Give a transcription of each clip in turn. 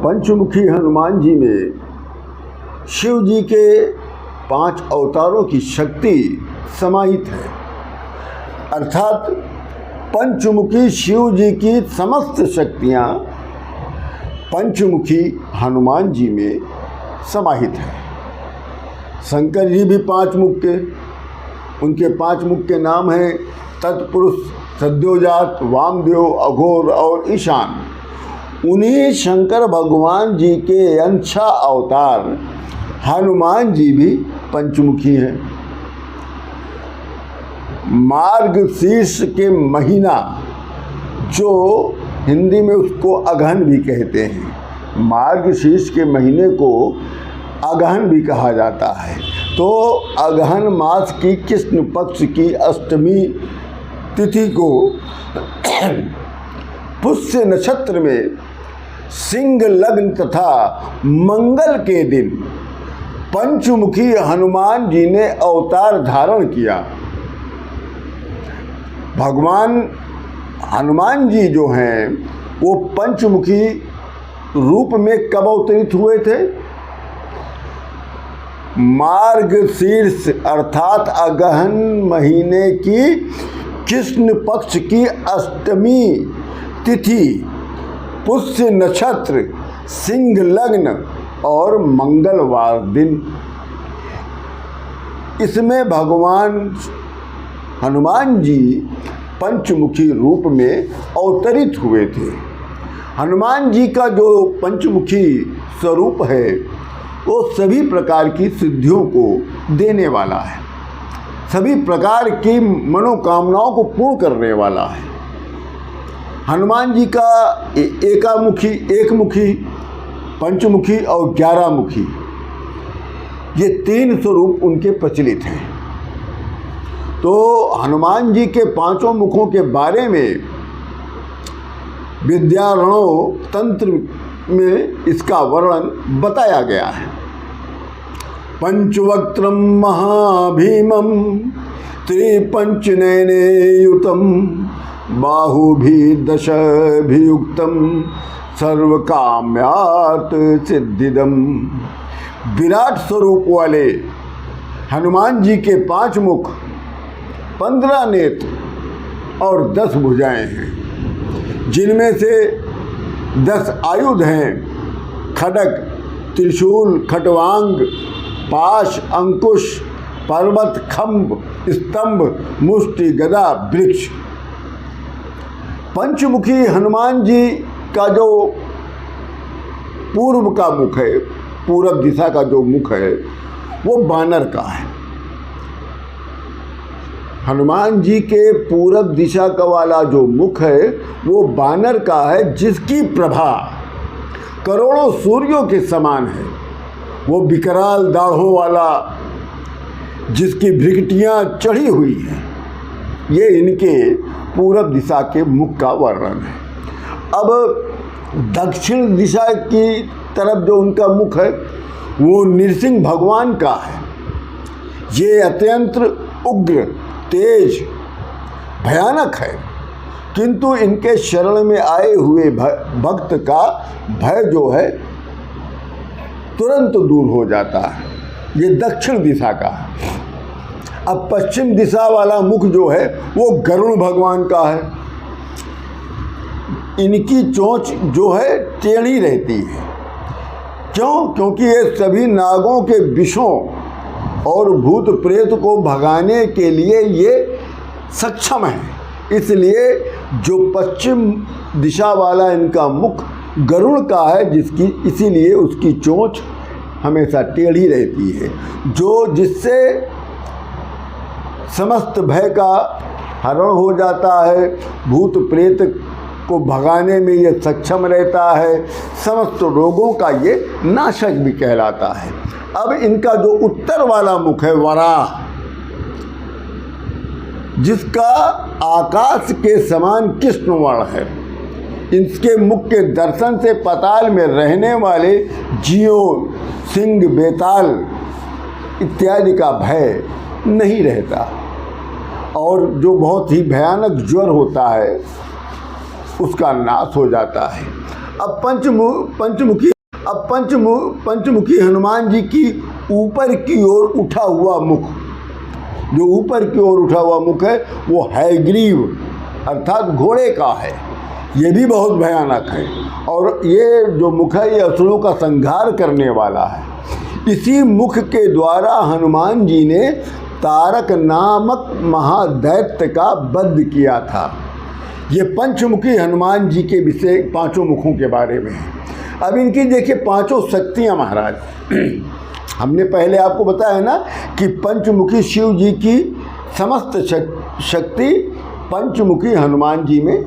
पंचमुखी हनुमान जी में शिव जी के 5 अवतारों की शक्ति समाहित है। अर्थात पंचमुखी शिव जी की समस्त शक्तियाँ पंचमुखी हनुमान जी में समाहित है। शंकर जी भी 5 मुख के, उनके 5 मुख के नाम हैं तत्पुरुष, सद्योजात, वामदेव, अघोर और ईशान। उन्हीं शंकर भगवान जी के अंशा अवतार हनुमान जी भी पंचमुखी हैं। मार्गशीर्ष के महीना, जो हिंदी में उसको अगहन भी कहते हैं, मार्गशीर्ष के महीने को अगहन भी कहा जाता है। तो अगहन मास की कृष्ण पक्ष की अष्टमी तिथि को पुष्य नक्षत्र में सिंह लग्न तथा मंगल के दिन पंचमुखी हनुमान जी ने अवतार धारण किया। भगवान हनुमान जी जो हैं वो पंचमुखी रूप में कब अवतरित हुए थे? मार्गशीर्ष अर्थात अगहन महीने की कृष्ण पक्ष की अष्टमी तिथि, पुष्य नक्षत्र, सिंह लग्न और मंगलवार दिन। इसमें भगवान हनुमान जी पंचमुखी रूप में अवतरित हुए थे। हनुमान जी का जो पंचमुखी स्वरूप है वो सभी प्रकार की सिद्धियों को देने वाला है, सभी प्रकार की मनोकामनाओं को पूर्ण करने वाला है। हनुमान जी का एकमुखी, पंचमुखी और 11 मुखी, ये 3 स्वरूप उनके प्रचलित हैं। तो हनुमान जी के 5 मुखों के बारे में विद्यारणों तंत्र में इसका वर्णन बताया गया है। पंचवक्त्रम महाभीमम त्रिपंचनयने युतम बाहुभिर्दशभियुक्तम सर्वकाम्यार्थ सिद्धिदम। विराट स्वरूप वाले हनुमान जी के 5 मुख, 15 नेत्र और 10 भुजाएं हैं, जिनमें से 10 आयुध हैं: खड्ग, त्रिशूल, खट्वांग, पाश, अंकुश, पर्वत, खम्भ, स्तंभ, मुष्टि, गदा, वृक्ष। पंचमुखी हनुमान जी का जो पूर्व का मुख है, पूरब दिशा का जो मुख है, वो बानर का है। हनुमान जी के पूरब दिशा का वाला जो मुख है वो बानर का है, जिसकी प्रभा करोड़ों सूर्यों के समान है। वो विकराल दाढ़ों वाला, जिसकी भृकुटियाँ चढ़ी हुई हैं। ये इनके पूरब दिशा के मुख का वर्णन है। अब दक्षिण दिशा की तरफ जो उनका मुख है वो नृसिंह भगवान का है। ये अत्यंत उग्र, तेज, भयानक है, किंतु इनके शरण में आए हुए भक्त का भय जो है तुरंत दूर हो जाता है। ये दक्षिण दिशा का है। अब पश्चिम दिशा वाला मुख जो है वो गरुड़ भगवान का है। इनकी चोंच जो है टेढ़ी रहती है। क्यों? क्योंकि ये सभी नागों के विषों और भूत प्रेत को भगाने के लिए ये सक्षम है। इसलिए जो पश्चिम दिशा वाला इनका मुख गरुड़ का है, इसीलिए उसकी चोंच हमेशा टेढ़ी रहती है, जिससे समस्त भय का हरण हो जाता है। भूत प्रेत को भगाने में ये सक्षम रहता है। समस्त रोगों का ये नाशक भी कहलाता है। अब इनका जो उत्तर वाला मुख है वराह, जिसका आकाश के समान कृष्ण वर्ण है, इसके मुख के दर्शन से पाताल में रहने वाले जीवों, सिंह, बेताल इत्यादि का भय नहीं रहता, और जो बहुत ही भयानक ज्वर होता है उसका नाश हो जाता है। अब पंचमुखी अब पंचमुखी हनुमान जी की ऊपर की ओर उठा हुआ मुख, जो ऊपर की ओर उठा हुआ मुख है वो हयग्रीव अर्थात घोड़े का है। ये भी बहुत भयानक है और ये जो मुख है ये असुरों का संहार करने वाला है। इसी मुख के द्वारा हनुमान जी ने तारक नामक महादैत्य का वध किया था। ये पंचमुखी हनुमान जी के विषय पांचों मुखों के बारे में है। अब इनकी देखिए पांचों शक्तियाँ महाराज। हमने पहले आपको बताया ना कि पंचमुखी शिव जी की समस्त शक्ति पंचमुखी हनुमान जी में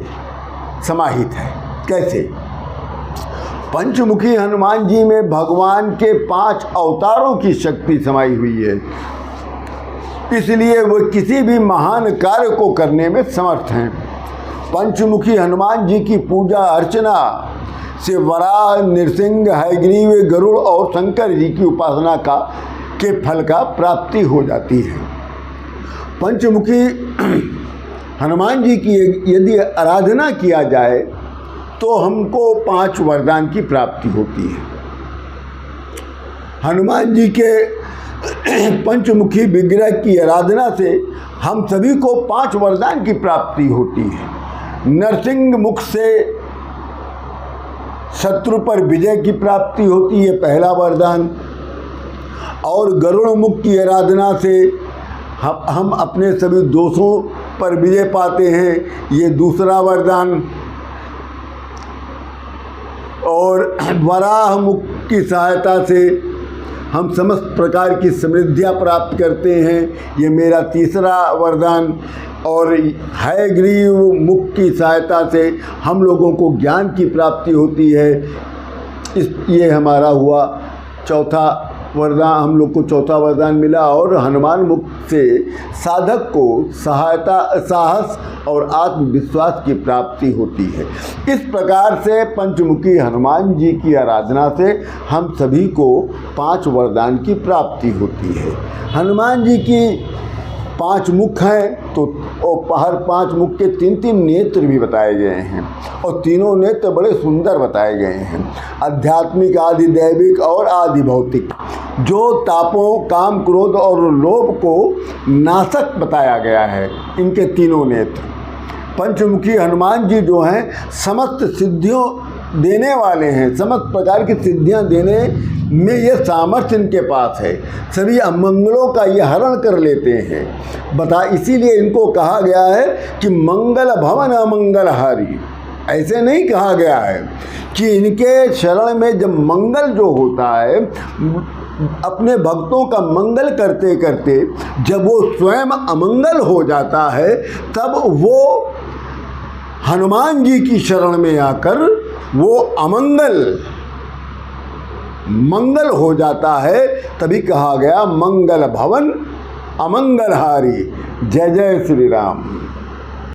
समाहित है। कैसे? पंचमुखी हनुमान जी में भगवान के 5 अवतारों की शक्ति समाई हुई है, इसलिए वो किसी भी महान कार्य को करने में समर्थ हैं। पंचमुखी हनुमान जी की पूजा अर्चना से वराह, नृसिंह, हयग्रीव, गरुड़ और शंकर जी की उपासना के फल का प्राप्ति हो जाती है। पंचमुखी हनुमान जी की यदि आराधना किया जाए तो हमको 5 वरदान की प्राप्ति होती है। हनुमान जी के पंचमुखी विग्रह की आराधना से हम सभी को 5 वरदान की प्राप्ति होती है। नरसिंह मुख से शत्रु पर विजय की प्राप्ति होती है, पहला वरदान। और गरुड़ मुख की आराधना से हम अपने सभी दोषों पर विजय पाते हैं, ये दूसरा वरदान। और वराह मुख की सहायता से हम समस्त प्रकार की समृद्धियाँ प्राप्त करते हैं, ये मेरा तीसरा वरदान। और हयग्रीव मुख की सहायता से हम लोगों को ज्ञान की प्राप्ति होती है, ये हमारा हुआ चौथा वरदान। हम लोग को चौथा वरदान मिला। और हनुमान मुख से साधक को सहायता, साहस और आत्मविश्वास की प्राप्ति होती है। इस प्रकार से पंचमुखी हनुमान जी की आराधना से हम सभी को 5 वरदान की प्राप्ति होती है। हनुमान जी की 5 मुख हैं तो हर 5 मुख के 3-3 नेत्र भी बताए गए हैं और तीनों नेत्र बड़े सुंदर बताए गए हैं। आध्यात्मिक, आदि दैविक और आदि भौतिक, जो तापों, काम, क्रोध और लोभ को नाशक बताया गया है इनके तीनों नेत्र। पंचमुखी हनुमान जी जो हैं समस्त सिद्धियों देने वाले हैं, समस्त प्रकार की सिद्धियां देने में ये सामर्थ्य इनके पास है। सभी अमंगलों का ये हरण कर लेते हैं। इसीलिए इनको कहा गया है कि मंगल भवन अमंगलहारी। ऐसे नहीं कहा गया है कि इनके शरण में जब मंगल जो होता है, अपने भक्तों का मंगल करते करते जब वो स्वयं अमंगल हो जाता है, तब वो हनुमान जी की शरण में आकर वो मंगल हो जाता है। तभी कहा गया मंगल भवन अमंगलहारी। जय जय श्री राम।